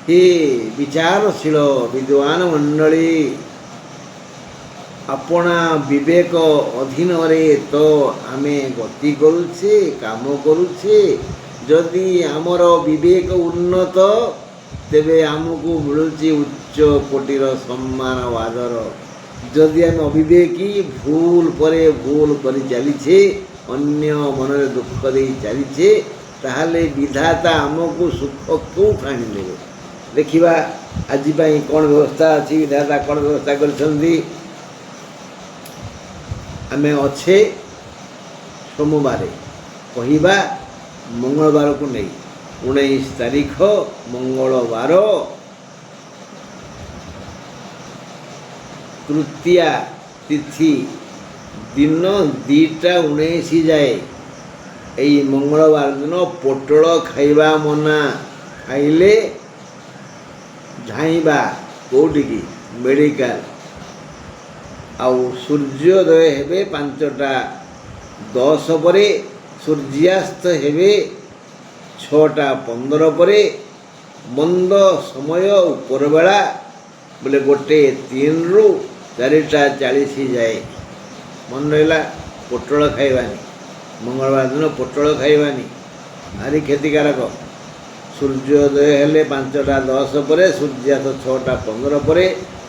हे विचारशील विद्वान मंडली अपना विवेक अधीन तो आमे गति करुचे काम करुचे जदि आमर विवेक उन्नत तेबे आमको मिलुची उच्च कोटिर सम्मान और आदर जदि आम अविवेकी भूल परे भूल कर चलीछे अन्य मनरे दुख दे चलीछे ताहले विधाता आमको सुख क्यों आनी देखा आज कौन व्यवस्था अच्छी विधाता कौन व्यवस्था कर आमे अच्छे सोमवार कहवा मंगलवार को नहीं 19 तारीख मंगलवार तृतीया तिथि दिन 2:19 जाए यही मंगलवार दिन पोटल खाइबा मना खाइले झाइबा कौटिकी मेडिकल आउ सूर्योदय हेबे 5:10 परे सूर्यास्त हेबे 6:15 परे मंद समय उपरबेला बोले 1:03 रु 4:40 जाए मन रहा पोटल खाइबानी मंगलवार दिन पोटल खाइबानी भारी क्षतिकारक सूर्योदय हेले 5:10 परे सूर्यास्त 6:15 परे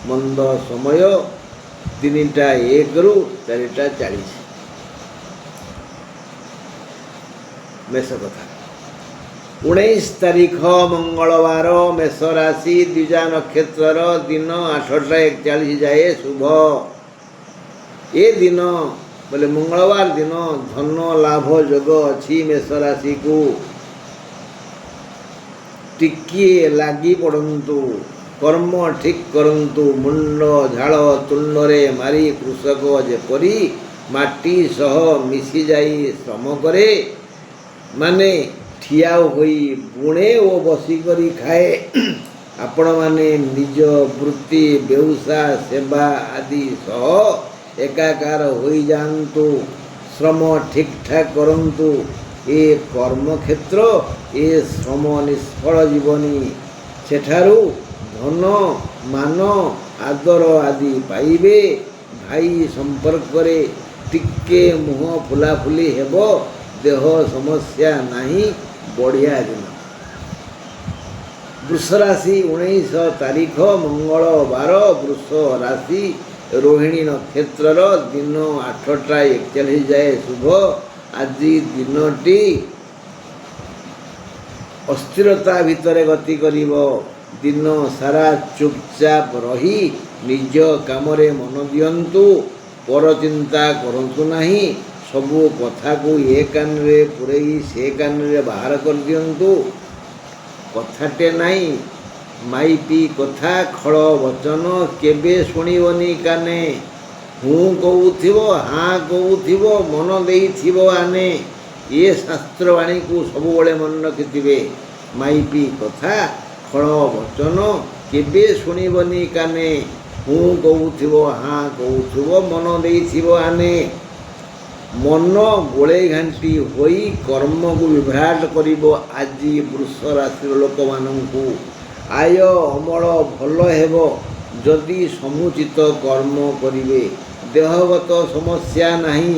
मंद समय 3:01 रु 4:40 मेष कथा 19 तारीख मंगलवार मेष राशि द्विजा नक्षत्र दिन 8:41 जाए शुभ ए दिन बोले मंगलवार दिन धन लाभ योग अच्छी मेष राशि को टिके लगी पड़ंतु कर्म ठीक करंतु मुंड झाड़ तुंडरे मारी कृषक जेपरी माटी सह मिसी जाई श्रम करे माने ठिया होई बुणे ओ बसी करी खाए आपण माने निज वृत्ति व्यवसाय सेवा आदि सह एकाकार होई जानतु श्रम ठीक ठाक करंतु ए कर्म क्षेत्र ए श्रम निष्फल जीवनी सेठारू धन मान आदर आदि पाइबे भाई संपर्क रे टिके मुह फुलाफुली हेबो देह समस्या नहीं बढ़िया दिन वृष राशि 19 तारीख मंगलवार वृष राशि रोहिणी नक्षत्र दिन 8:41 जाए शुभ आज दिनटी अस्थिरता भितर गति करिवो दिन सारा चुपचाप रही निज काम रे मन दियंतु पर चिंता करंतु नहीं सबू कथा को ये कान रे पुरई से कान रे बाहर कर दियंतु कथाटे नहीं माइपी कथा खड़ वचन केबे सुनिबनी काने हूँ कहूथिबो हाँ कहूथिबो मन देइथिबो आने ये शास्त्रवाणी को सबुबले मन रखिथिबे माइपी कथा खड़ वचन केबे सुनिबनी काने हूँ कहूथिबो हाँ कहूथिबो मन देइथिबो आने मन गोले घांटी होई कर्म को विभ्राट करिबो आज वृष राशि लोक माननकु आय अमल भल हेबो जदि समुचित कर्म करिवे देहगत समस्या नहीं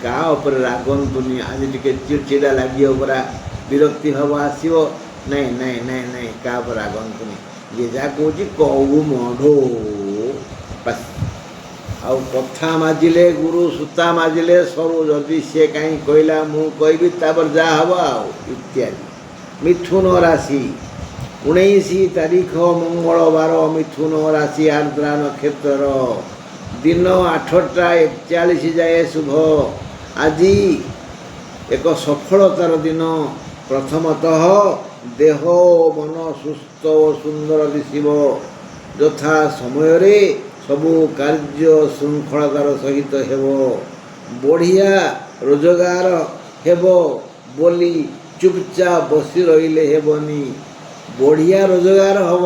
का ऊपर रागंतुनी आज टिके चिड़चिड़ा लागियो परा विरक्ति भाव आसीबो नहीं नहीं नहीं नहीं का ऊपर रागंतुनी जे जा कहूची कहू मढो बस आउ कथा माजिले गुरु सूता माजिले सरू जदि सी कहीं कहला मु कहबी तापर जा हब आउ इत्यादि मिथुन राशि 19 तारीख मंगलवार मिथुन राशि आर्द्रा नक्षत्र दिन 8:41 जाए शुभ आज एक सफलतार दिन प्रथमतः देह मन सुस्थ और सुंदर दिशिब यथा समय रे सबू कार्य श्रृंखलतार सहित हेबो बढ़िया रोजगार हेबो बोली चुपचाप बसी रहिले हेबनी बढ़िया रोजगार हम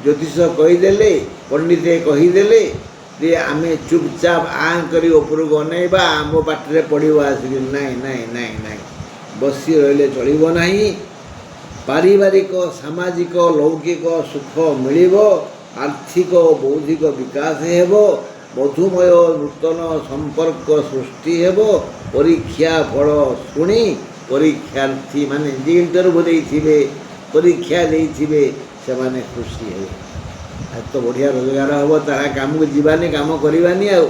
ज्योतिष कहीदेले पंडिते कहीदेले जे आमे चुपचाप आँ करी उपरको अनेबा आम पाटे पड़ो आसिक नाई नाई नाई नाई बसी रहिले चलिबो नाही ପାରିବାରିକ ସାମାଜିକ ଲୌକିକ ସୁଖ ମିଳିବ, ଆର୍ଥିକ ଓ ବୌଦ୍ଧିକ ବିକାଶ ହେବ, ମଧୁମୟ ନୂତନ ସମ୍ପର୍କ ସୃଷ୍ଟି ହେବ। ପରୀକ୍ଷା ଫଳ ଶୁଣି ପରୀକ୍ଷାର୍ଥୀମାନେ ଯିଏ ଇଣ୍ଟରଭ୍ୟୁ ଦେଇଥିବେ, ପରୀକ୍ଷା ଦେଇଥିବେ, ସେମାନେ ଖୁସି ହେବେ। ଆଜି ତ ବଢ଼ିଆ ରୋଜଗାର ହେବ, ତାହା କାମକୁ ଯିବାନି, କାମ କରିବାନି। ଆଉ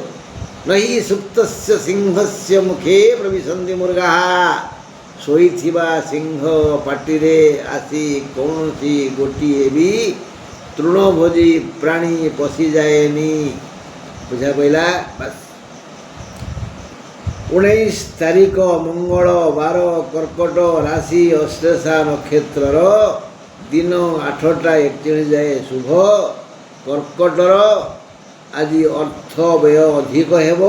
ନହି ସୁପ୍ତସ୍ୟ ସିଂହସ୍ୟ ମୁଖେ ପ୍ରବିଶନ୍ତି ମୃଗାଃ। ଶୋଇଥିବା ସିଂହ ପାଟିରେ ଆସି କୌଣସି ଗୋଟିଏ ବି ତୃଣଭୋଜୀ ପ୍ରାଣୀ ପଶିଯାଏନି। ବୁଝା ପଇଲା? ବାସ୍। 19 ତାରିଖ ମଙ୍ଗଳବାର, କର୍କଟ ରାଶି, ଅଶ୍ଳେଷା ନକ୍ଷତ୍ରର ଦିନ 8ଟା 41 ଯାଏ ଶୁଭ। କର୍କଟର ଆଜି ଅର୍ଥ ବ୍ୟୟ ଅଧିକ ହେବ।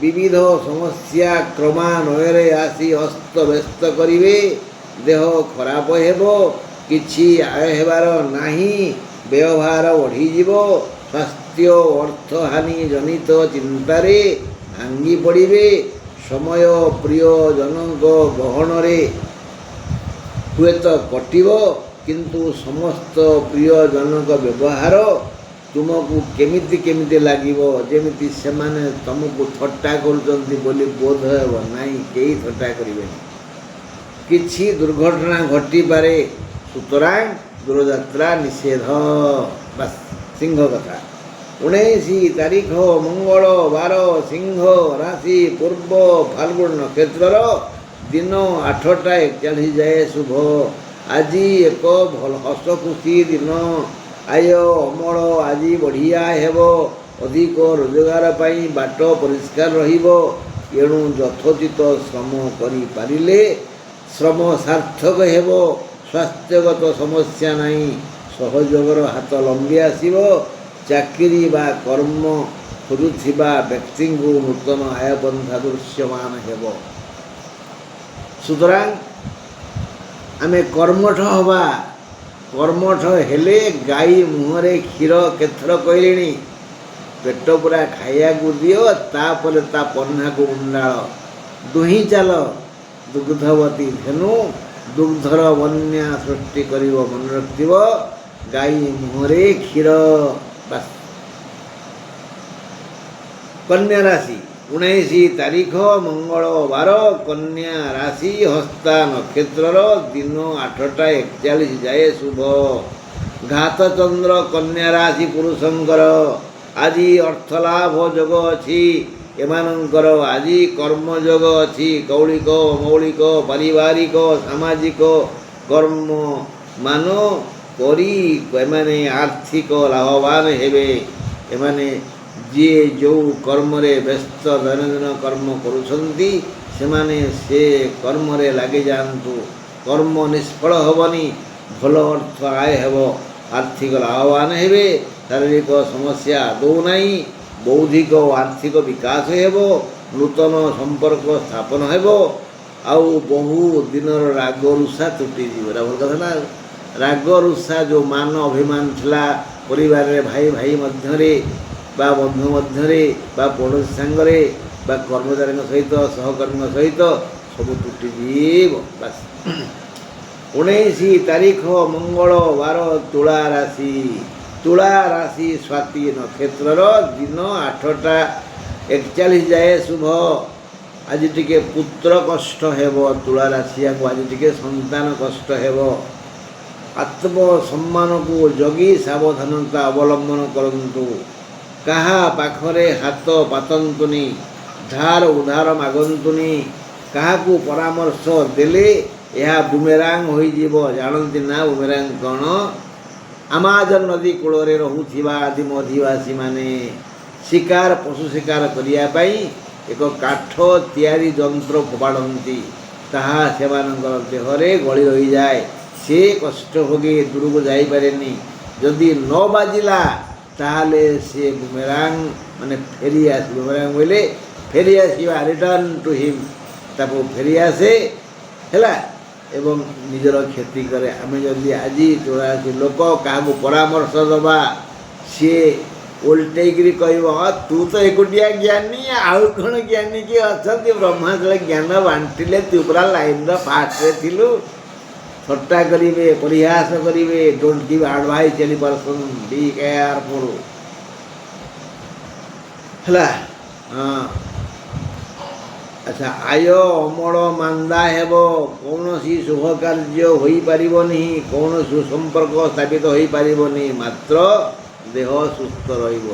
ବିବିଧ ସମସ୍ୟା କ୍ରମାନ୍ୱୟରେ ଆସି ଅସ୍ତବ୍ୟସ୍ତ କରିବେ। ଦେହ ଖରାପ ହେବ, କିଛି ଆୟ ହେବାର ନାହିଁ, ବ୍ୟୟଭାର ବଢ଼ିଯିବ। ସ୍ୱାସ୍ଥ୍ୟ ଓ ଅର୍ଥହାନି ଜନିତ ଚିନ୍ତାରେ ଭାଙ୍ଗି ପଡ଼ିବେ। ସମୟ ପ୍ରିୟଜନଙ୍କ ଗହଣରେ ହୁଏତ କଟିବ, କିନ୍ତୁ ସମସ୍ତ ପ୍ରିୟଜନଙ୍କ ବ୍ୟବହାର ତୁମକୁ କେମିତି ଲାଗିବ, ଯେମିତି ସେମାନେ ତୁମକୁ ଥଟ୍ଟା କରୁଛନ୍ତି ବୋଲି ବୋଧ ହେବ ନାହିଁ। କେହି ଥଟ୍ଟା କରିବେନି। କିଛି ଦୁର୍ଘଟଣା ଘଟିପାରେ, ସୁତରାଂ ଦୂରଯାତ୍ରା ନିଷେଧ। ବାସ୍, ସିଂହ କଥା। 19 ତାରିଖ ମଙ୍ଗଳବାର, ସିଂହ ରାଶି, ପୂର୍ବ ଫାଲ୍ଗୁନ ନକ୍ଷତ୍ରର ଦିନ 8ଟା 41 ଯାଏ ଶୁଭ। ଆଜି ଏକ ଭଲ ହସ ଖୁସି ଦିନ। ଆୟ ଅମଳ ଆଜି ବଢ଼ିଆ ହେବ। ଅଧିକ ରୋଜଗାର ପାଇଁ ବାଟ ପରିଷ୍କାର ରହିବ। ଏଣୁ ଯଥୋଚିତ ଶ୍ରମ କରିପାରିଲେ ଶ୍ରମ ସାର୍ଥକ ହେବ। ସ୍ୱାସ୍ଥ୍ୟଗତ ସମସ୍ୟା ନାହିଁ, ସହଯୋଗର ହାତ ଲମ୍ବି ଆସିବ। ଚାକିରି ବା କର୍ମ ଖୋଜୁଥିବା ବ୍ୟକ୍ତିଙ୍କୁ ନୂତନ ଆୟପନ୍ଥା ଦୃଶ୍ୟମାନ ହେବ। ସୁତରାଂ ଆମେ କର୍ମଠ ହେବା। କର୍ମଠ ହେଲେ ଗାଈ ମୁହଁରେ କ୍ଷୀର କେଥର କହିଲେଣି। ପେଟ ପୁରା ଖାଇବାକୁ ଦିଅ, ତାପରେ ତା ପହ୍ନାକୁ ଉଣ୍ଡାଳ। ଦୁହିଁ ଚାଲ ଦୁଗ୍ଧବତୀ ଧେନୁ, ଦୁଗ୍ଧର ବନ୍ୟା ସୃଷ୍ଟି କରିବ। ମନେ ରଖିଥିବ, ଗାଈ ମୁହଁରେ କ୍ଷୀର। ବାସ୍। କନ୍ୟା ରାଶି, 19 ତାରିଖ ମଙ୍ଗଳବାର, କନ୍ୟା ରାଶି, ହସ୍ତା ନକ୍ଷତ୍ରର ଦିନ 8ଟା 41 ଯାଏ ଶୁଭ। ଘାତଚନ୍ଦ୍ର କନ୍ୟା ରାଶି ପୁରୁଷଙ୍କର ଆଜି ଅର୍ଥଲାଭ ଯୋଗ ଅଛି। ଏମାନଙ୍କର ଆଜି କର୍ମଯୋଗ ଅଛି। କୌଳିକ, ମୌଳିକ, ପାରିବାରିକ, ସାମାଜିକ କର୍ମ ମାନ କରି ଏମାନେ ଆର୍ଥିକ ଲାଭବାନ ହେବେ। ଏମାନେ ଯିଏ ଯେଉଁ କର୍ମରେ ବ୍ୟସ୍ତ ଦୈନନ୍ଦିନ କର୍ମ କରୁଛନ୍ତି, ସେମାନେ ସେ କର୍ମରେ ଲାଗିଯାଆନ୍ତୁ। କର୍ମ ନିଷ୍ଫଳ ହେବନି, ଭଲ ଅର୍ଥ ଆୟ ହେବ, ଆର୍ଥିକ ଲାଭବାନ ହେବେ। ଶାରୀରିକ ସମସ୍ୟା ଆଦୌ ନାହିଁ। ବୌଦ୍ଧିକ ଓ ଆର୍ଥିକ ବିକାଶ ହେବ। ନୂତନ ସମ୍ପର୍କ ସ୍ଥାପନ ହେବ। ଆଉ ବହୁ ଦିନର ରାଗ ରୁଷା ତୁଟିଯିବ। ଏଇଟା ଭଲ କଥା ନା। ରାଗ ରୁଷା ଯେଉଁ ମାନ ଅଭିମାନ ଥିଲା ପରିବାରରେ, ଭାଇ ଭାଇ ମଧ୍ୟରେ ବା ବନ୍ଧୁ ମଧ୍ୟରେ ବା ପଡ଼ୋଶୀ ସାଙ୍ଗରେ ବା କର୍ମଚାରୀଙ୍କ ସହିତ, ସହକର୍ମୀଙ୍କ ସହିତ, ସବୁ ତୁଟିଯିବ। ବାସ୍। 19 ତାରିଖ ମଙ୍ଗଳବାର, ତୁଳା ରାଶି। ତୁଳା ରାଶି, ସ୍ୱାତି ନକ୍ଷତ୍ରର ଦିନ 8ଟା 41 ଯାଏ ଶୁଭ। ଆଜି ଟିକେ ପୁତ୍ର କଷ୍ଟ ହେବ। ତୁଳା ରାଶିଆକୁ ଆଜି ଟିକେ ସନ୍ତାନ କଷ୍ଟ ହେବ। ଆତ୍ମସମ୍ମାନକୁ ଜଗି ସାବଧାନତା ଅବଲମ୍ବନ କରନ୍ତୁ। କାହା ପାଖରେ ହାତ ପାତନ୍ତୁନି, ଧାର ଉଧାର ମାଗନ୍ତୁନି। କାହାକୁ ପରାମର୍ଶ ଦେଲେ ଏହା ବୁମେରାଙ୍ଗ ହୋଇଯିବ। ଜାଣନ୍ତି ନା ବୁମେରାଙ୍ଗ କ'ଣ? ଆମାଜନ ନଦୀ କୂଳରେ ରହୁଥିବା ଆଦିମ ଅଧିବାସୀମାନେ ଶିକାର, ପଶୁ ଶିକାର କରିବା ପାଇଁ ଏକ କାଠ ତିଆରି ଯନ୍ତ୍ର ଫୋପାଡ଼ନ୍ତି। ତାହା ସେମାନଙ୍କର ଦେହରେ ଗଳି ରହିଯାଏ। ସେ କଷ୍ଟ ଭୋଗି ଦୂରକୁ ଯାଇପାରେନି। ଯଦି ନ ବାଜିଲା ତାହେଲେ ସେ ବୁମେରାଙ୍ଗ ମାନେ ଫେରିଆସିବ। ବୁମେରାଙ୍ଗ ବୋଇଲେ ଫେରିଆସିବା, ରିଟର୍ନ ଟୁ ହିମ୍, ତାକୁ ଫେରିଆସେ ହେଲା, ଏବଂ ନିଜର କ୍ଷତି କରେ। ଆମେ ଯଦି ଆଜି ଚୌରାଶୀ ଲୋକ କାହାକୁ ପରାମର୍ଶ ଦେବା, ସିଏ ଓଲଟେଇକିରି କହିବ, ତୁ ତ ଏକୁଟିଆ ଜ୍ଞାନୀ, ଆଉ କ'ଣ ଜ୍ଞାନୀ କିଏ ଅଛନ୍ତି? ବ୍ରହ୍ମାଣ୍ଡରେ ଜ୍ଞାନ ବାଣ୍ଟିଲେ ତୁ ପୁରା ଲାଇନ୍ର ଫାଷ୍ଟରେ ଥିଲୁ। ଥଟ୍ଟା କରିବେ, ପରିହାସ କରିବେ। Don't give advice any person, B careful. ହେଲା। ହଁ। ଆଚ୍ଛା, ଆୟ ଅମଳ ମାନ୍ଦା ହେବ, କୌଣସି ଶୁଭ କାର୍ଯ୍ୟ ହୋଇପାରିବନି, କୌଣସି ସୁସମ୍ପର୍କ ସ୍ଥାପିତ ହୋଇପାରିବନି, ମାତ୍ର ଦେହ ସୁସ୍ଥ ରହିବ।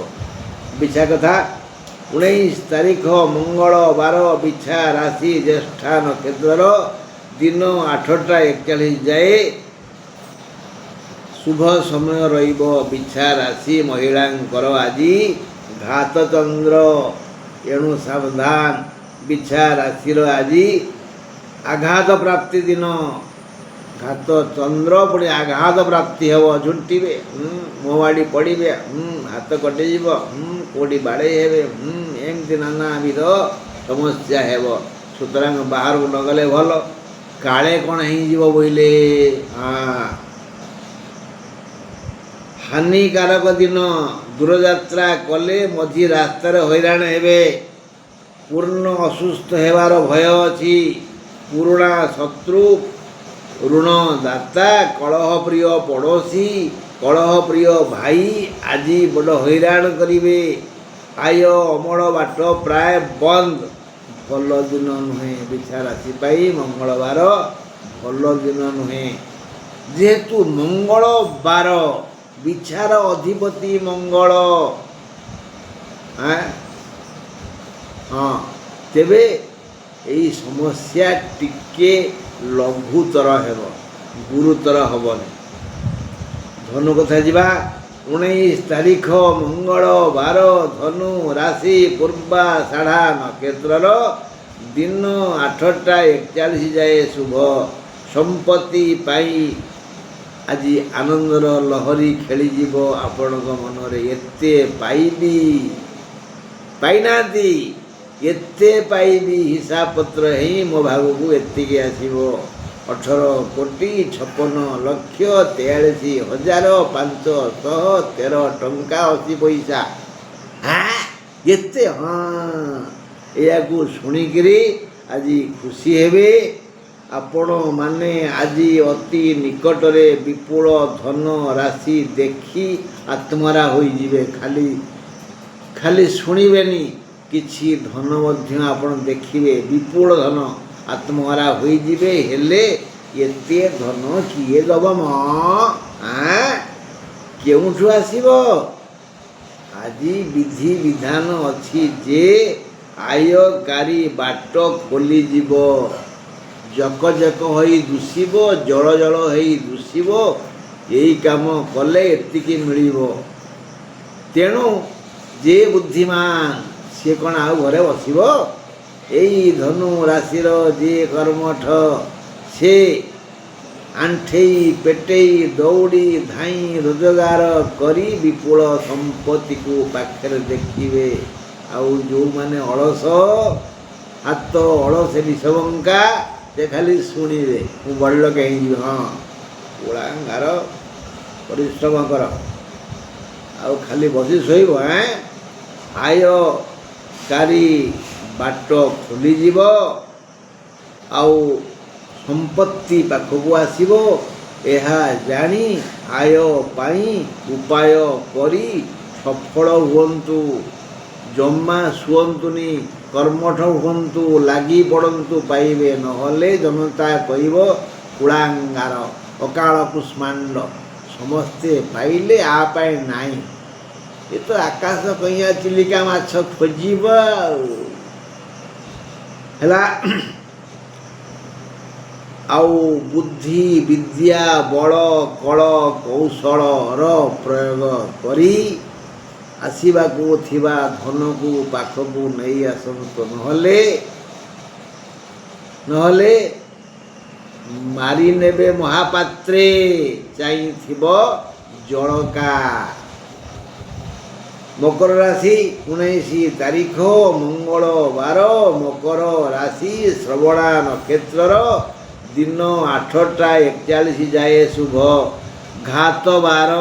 ବିଛା କଥା 19 ତାରିଖ ମଙ୍ଗଳବାର, ବିଛା ରାଶି, ଜ୍ୟେଷ୍ଠା ନକ୍ଷତ୍ରର, ଦିନ 8ଟା 41 ଯାଏ ଶୁଭ ସମୟ ରହିବ। ବିଛା ରାଶି ମହିଳାଙ୍କର ଆଜି ଘାତ ଚନ୍ଦ୍ର, ଏଣୁ ସାବଧାନ। ବିଛା ରାଶିର ଆଜି ଆଘାତ ପ୍ରାପ୍ତି ଦିନ। ଘାତ ଚନ୍ଦ୍ର ପୁଣି ଆଘାତ ପ୍ରାପ୍ତି ହେବ। ଝୁଣ୍ଟିବେ, ମୋବାଡ଼ି ପଡ଼ିବେ, ହାତ କଟିଯିବ, କେଉଁଠି ବାଡ଼େଇ ହେବେ, ଏମିତି ନାନାବିଧ ସମସ୍ୟା ହେବ। ସୁତରାଂ ବାହାରକୁ ନ ଗଲେ ଭଲ, କାଳେ କ'ଣ ହେଇଯିବ ବୋଇଲେ। ହାନିକାରକ ଦିନ, ଦୂରଯାତ୍ରା କଲେ ମଝି ରାସ୍ତାରେ ହଇରାଣ ହେବେ। ପୂର୍ଣ୍ଣ ଅସୁସ୍ଥ ହେବାର ଭୟ ଅଛି। ପୁରୁଣା ଶତ୍ରୁ, ଋଣଦାତା, କଳହପ୍ରିୟ ପଡ଼ୋଶୀ, କଳହପ୍ରିୟ ଭାଇ ଆଜି ବଡ଼ ହଇରାଣ କରିବେ। ଆୟ ଅମଳ ବାଟ ପ୍ରାୟ ବନ୍ଦ। ଭଲ ଦିନ ନୁହେଁ ବିଛା ରାଶି ପାଇଁ। ମଙ୍ଗଳବାର ଭଲ ଦିନ ନୁହେଁ। ଯେହେତୁ ମଙ୍ଗଳବାର, ବିଛାର ଅଧିପତି ମଙ୍ଗଳ, ତେବେ ଏଇ ସମସ୍ୟା ଟିକେ ଲଘୁତର ହେବ, ଗୁରୁତର ହେବନି। ଧନୁ କଥା ଯିବା। 19 ତାରିଖ ମଙ୍ଗଳବାର, ଧନୁ ରାଶି, ପୂର୍ବାଷାଢ଼ା ନକ୍ଷତ୍ରର, ଦିନ 8ଟା 41 ଯାଏ ଶୁଭ। ସମ୍ପତ୍ତି ପାଇଁ ଆଜି ଆନନ୍ଦର ଲହରୀ ଖେଳିଯିବ ଆପଣଙ୍କ ମନରେ। ଏତେ ପାଇବି, ପାଇନାହାନ୍ତି, ଏତେ ପାଇବି, ହିସାବ ପତ୍ର ହେଇ ମୋ ଭାଗକୁ ଏତିକି ଆସିବ। 18,43,43,513 ଟଙ୍କା 80 ପଇସା। ଏତେ? ଏହାକୁ ଶୁଣିକିରି ଆଜି ଖୁସି ହେବେ। ଆପଣମାନେ ଆଜି ଅତି ନିକଟରେ ବିପୁଳ ଧନ ରାଶି ଦେଖି ଆତ୍ମହରା ହୋଇଯିବେ। ଖାଲି ଶୁଣିବେନି, କିଛି ଧନ ମଧ୍ୟ ଆପଣ ଦେଖିବେ। ବିପୁଳ ଧନ, ଆତ୍ମହରା ହୋଇଯିବେ। ହେଲେ ଏତେ ଧନ କିଏ ଦେବ ମ? କେଉଁଠୁ ଆସିବ? ଆଜି ବିଧି ବିଧାନ ଅଛି ଯେ ଆୟକାରୀ ବାଟ ଖୋଲିଯିବ। ଜକ ଜକ ହୋଇ ଦୁଷିବ, ଜଳ ଜଳ ହୋଇ ଦୁଷିବ। ଏଇ କାମ କଲେ ଏତିକି ମିଳିବ। ତେଣୁ ଯେ ବୁଦ୍ଧିମାନ, ସିଏ କ'ଣ ଆଉ ଘରେ ବସିବ? ଏଇ ଧନୁ ରାଶିର ଯିଏ କର୍ମଠ, ସେ ଆଣ୍ଠେଇ ପେଟେଇ ଦୌଡ଼ି ଧାଇଁ ରୋଜଗାର କରି ବିପୁଳ ସମ୍ପତ୍ତିକୁ ପାଖରେ ଦେଖିବେ। ଆଉ ଯେଉଁମାନେ ଅଳସ, ହାତ ଅଳସେ ବିଷବଙ୍କା, ସେ ଖାଲି ଶୁଣିବେ। ମୁଁ ବଡ଼ଲୋକ ହେଇଯିବି। ଓଳାଙ୍ଗାର ପରିଶ୍ରମ କର, ଆଉ ଖାଲି ବସି ଶୋଇବ। ଆୟକାରୀ ବାଟ ଖୋଲିଯିବ, ଆଉ ସମ୍ପତ୍ତି ପାଖକୁ ଆସିବ। ଏହା ଜାଣି ଆୟ ପାଇଁ ଉପାୟ କରି ସଫଳ ହୁଅନ୍ତୁ। ଜମା ଶୁଅନ୍ତୁନି, କର୍ମଠ ହୁଅନ୍ତୁ, ଲାଗି ପଡ଼ନ୍ତୁ, ପାଇବେ। ନହେଲେ ଜନତା କହିବ କୁଳାଙ୍ଗାର, ଅକାଳ କୁଷ୍ମାଣ୍ଡ। ସମସ୍ତେ ପାଇଲେ, ଆ ପାଇଁ ନାହିଁ। ଏ ତ ଆକାଶ କଇଁଆ ଚିଲିକା ମାଛ ଖୋଜିବ ଆଉ। ହେଲା। ଆଉ ବୁଦ୍ଧି ବିଦ୍ୟା ବଳ କଳ କୌଶଳର ପ୍ରୟୋଗ କରି ଆସିବାକୁ ଥିବା ଧନକୁ ପାଖକୁ ନେଇ ଆସନ୍ତୁ। ନହେଲେ ମାରିନେବେ ମହାପାତ୍ରେ, ଚାହିଁଥିବ ଜଳକା। ମକର ରାଶି 19 ତାରିଖ ମଙ୍ଗଳବାର, ମକର ରାଶି, ଶ୍ରବଣା ନକ୍ଷତ୍ରର, ଦିନ 8ଟା 41 ଯାଏ ଶୁଭ। ଘାତ ବାର,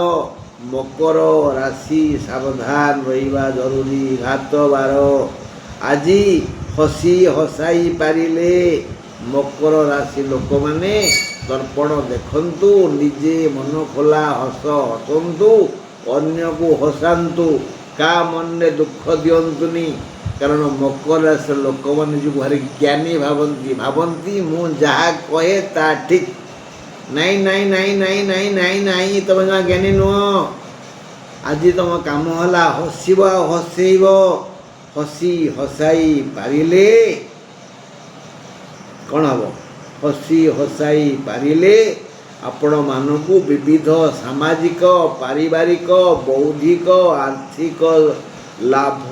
ମକର ରାଶି ସାବଧାନ ରହିବା ଜରୁରୀ। ଘାତ ବାର। ଆଜି ହସାଇ ପାରିଲେ ମକର ରାଶି ଲୋକମାନେ ଦର୍ପଣ ଦେଖନ୍ତୁ, ନିଜେ ମନ ଖୋଲା ହସ ହସନ୍ତୁ, ଅନ୍ୟକୁ ହସାନ୍ତୁ, କାହା ମନରେ ଦୁଃଖ ଦିଅନ୍ତୁନି। କାରଣ ମକର ରାଶିର ଲୋକମାନେ ଯେଉଁ ଭାରି ଜ୍ଞାନୀ ଭାବନ୍ତି ମୁଁ ଯାହା କହେ ତା ଠିକ୍। ନାଇଁ ନାଇଁ ନାଇଁ ନାଇଁ ନାଇଁ ନାଇଁ ନାଇଁ ତମେ ଜମା ଜ୍ଞାନୀ ନୁହଁ। ଆଜି ତମ କାମ ହେଲା ହସିବ ଆଉ ହସେଇବ। ହସି ହସାଇ ପାରିଲେ କ'ଣ ହେବ? ହସି ହସାଇ ପାରିଲେ ଆପଣମାନଙ୍କୁ ବିବିଧ ସାମାଜିକ, ପାରିବାରିକ, ବୌଦ୍ଧିକ, ଆର୍ଥିକ ଲାଭ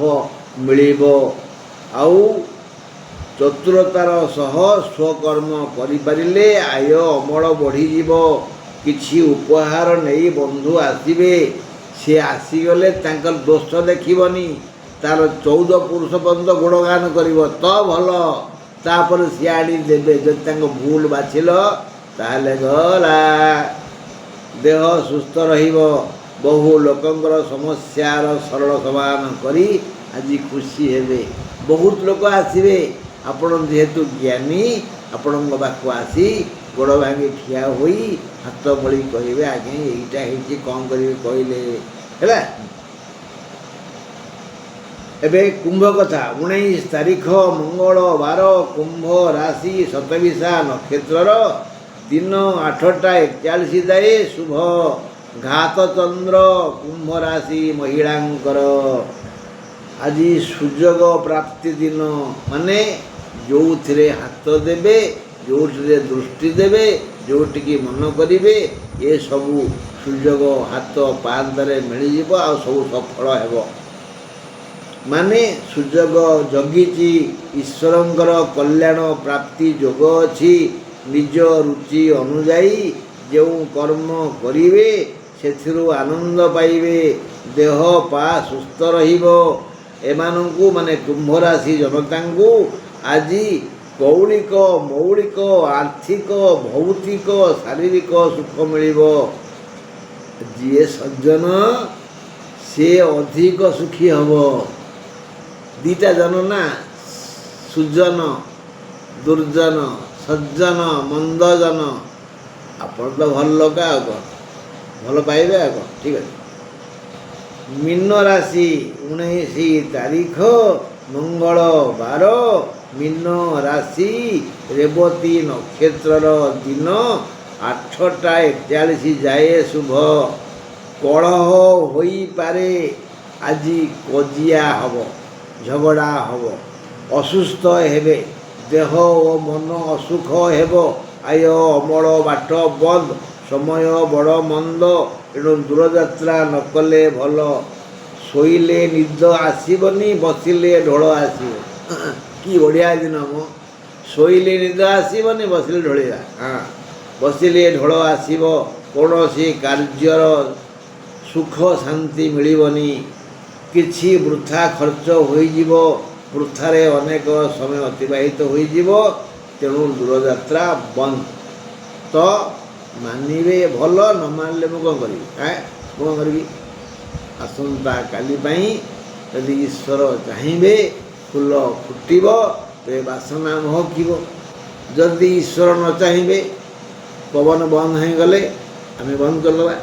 ମିଳିବ। ଆଉ ଚତୁରତାର ସହ ସ୍ୱକର୍ମ କରିପାରିଲେ ଆୟ ଅମଳ ବଢ଼ିଯିବ। କିଛି ଉପହାର ନେଇ ବନ୍ଧୁ ଆସିବେ। ସେ ଆସିଗଲେ ତାଙ୍କର ଦୋଷ ଦେଖିବନି, ତାର 14 ପୁରୁଷ ପର୍ଯ୍ୟନ୍ତ ଗୁଣଗାନ କରିବ ତ ଭଲ। ତାପରେ ସିଏ ଆଣି ଦେବେ। ଯଦି ତାଙ୍କ ଭୁଲ ବାଛିଲ ତାହେଲେ ଗଲା। ଦେହ ସୁସ୍ଥ ରହିବ। ବହୁ ଲୋକଙ୍କର ସମସ୍ୟାର ସରଳ ସମାଧାନ କରି ଆଜି ଖୁସି ହେବେ। ବହୁତ ଲୋକ ଆସିବେ। ଆପଣ ଯେହେତୁ ଜ୍ଞାନୀ, ଆପଣଙ୍କ ପାଖକୁ ଆସି ଗୋଡ଼ ଭାଙ୍ଗି ଠିଆ ହୋଇ ହାତ ମଳି କହିବେ ଆଜ୍ଞା ଏଇଟା ହେଇଛି କ'ଣ କରିବେ କହିଲେ ହେଲା। ଏବେ କୁମ୍ଭ କଥା। 19 ତାରିଖ ମଙ୍ଗଳବାର, କୁମ୍ଭ ରାଶି, ଶତବିଶା ନକ୍ଷତ୍ରର ଦିନ 8ଟା 41 ଯାଏ ଶୁଭ। ଘାତ ଚନ୍ଦ୍ର କୁମ୍ଭ ରାଶି ମହିଳାଙ୍କର। ଆଜି ସୁଯୋଗ ପ୍ରାପ୍ତି ଦିନ, ମାନେ ଯେଉଁଥିରେ ହାତ ଦେବେ, ଯେଉଁଥିରେ ଦୃଷ୍ଟି ଦେବେ, ଯେଉଁଠିକି ମନ କରିବେ ଏସବୁ ସୁଯୋଗ ହାତ ପାହାନ୍ତାରେ ମିଳିଯିବ ଆଉ ସବୁ ସଫଳ ହେବ। ମାନେ ସୁଯୋଗ ଜଗିଛି। ଈଶ୍ୱରଙ୍କର କଲ୍ୟାଣ ପ୍ରାପ୍ତି ଯୋଗ ଅଛି। ନିଜ ରୁଚି ଅନୁଯାୟୀ ଯେଉଁ କର୍ମ କରିବେ ସେଥିରୁ ଆନନ୍ଦ ପାଇବେ। ଦେହ ପା ସୁସ୍ଥ ରହିବ। ଏମାନଙ୍କୁ ମାନେ କୁମ୍ଭ ରାଶି ଜନତାଙ୍କୁ ଆଜି କୌଳିକ, ମୌଳିକ, ଆର୍ଥିକ, ଭୌତିକ, ଶାରୀରିକ ସୁଖ ମିଳିବ। ଯିଏ ସଜ୍ଜନ ସେ ଅଧିକ ସୁଖୀ ହେବ। ଦୁଇଟା ଜନ ନା, ସୁଜନ ଦୁର୍ଜନ, ସଜ୍ଜନ ମନ୍ଦଜନ। ଆପଣ ତ ଭଲ ଲୋକ ଆଉ କ'ଣ, ଭଲ ପାଇବେ ଆଉ କ'ଣ, ଠିକ୍ ଅଛି। ମୀନ ରାଶି 19 ତାରିଖ ମଙ୍ଗଳବାର, ମୀନ ରାଶି, ରେବତୀ ନକ୍ଷତ୍ରର ଦିନ 8ଟା 41 ଯାଏ ଶୁଭ। କଳହ ହୋଇପାରେ। ଆଜି କଜିଆ ହେବ, ଝଗଡ଼ା ହେବ, ଅସୁସ୍ଥ ହେବେ, ଦେହ ଓ ମନ ଅସୁଖ ହେବ, ଆୟ ଅମଳ ବାଟ ବନ୍ଦ, ସମୟ ବଡ଼ ମନ୍ଦ। ଏଣୁ ଦୂରଯାତ୍ରା ନ କଲେ ଭଲ। ଶୋଇଲେ ନିଦ ଆସିବନି, ବସିଲେ ଢୋଳ ଆସିବ। କି ବଢ଼ିଆ ଦିନ ମ। ଶୋଇଲେ ନିଦ ଆସିବନି, ବସିଲେ ଢୋଳିବା। ବସିଲେ ଢୋଳ ଆସିବ। କୌଣସି କାର୍ଯ୍ୟର ସୁଖ ଶାନ୍ତି ମିଳିବନି। କିଛି ବୃଥା ଖର୍ଚ୍ଚ ହୋଇଯିବ। ବୃଥାରେ ଅନେକ ସମୟ ଅତିବାହିତ ହୋଇଯିବ। ତେଣୁ ଦୂରଯାତ୍ରା ବନ୍ଦ। ତ ମାନିବେ ଭଲ, ନ ମାନିଲେ ମୁଁ କ'ଣ କରିବି? ମୁଁ କ'ଣ କରିବି? ଆସନ୍ତା କାଲି ପାଇଁ ଯଦି ଈଶ୍ୱର ଚାହିଁବେ ଫୁଲ ଫୁଟିବ, ତେବେ ବାସନା ମହକିବ। ଯଦି ଈଶ୍ୱର ନ ଚାହିଁବେ, ପବନ ବନ୍ଦ ହୋଇଗଲେ ଆମେ ବନ୍ଦ କରିଦେବା।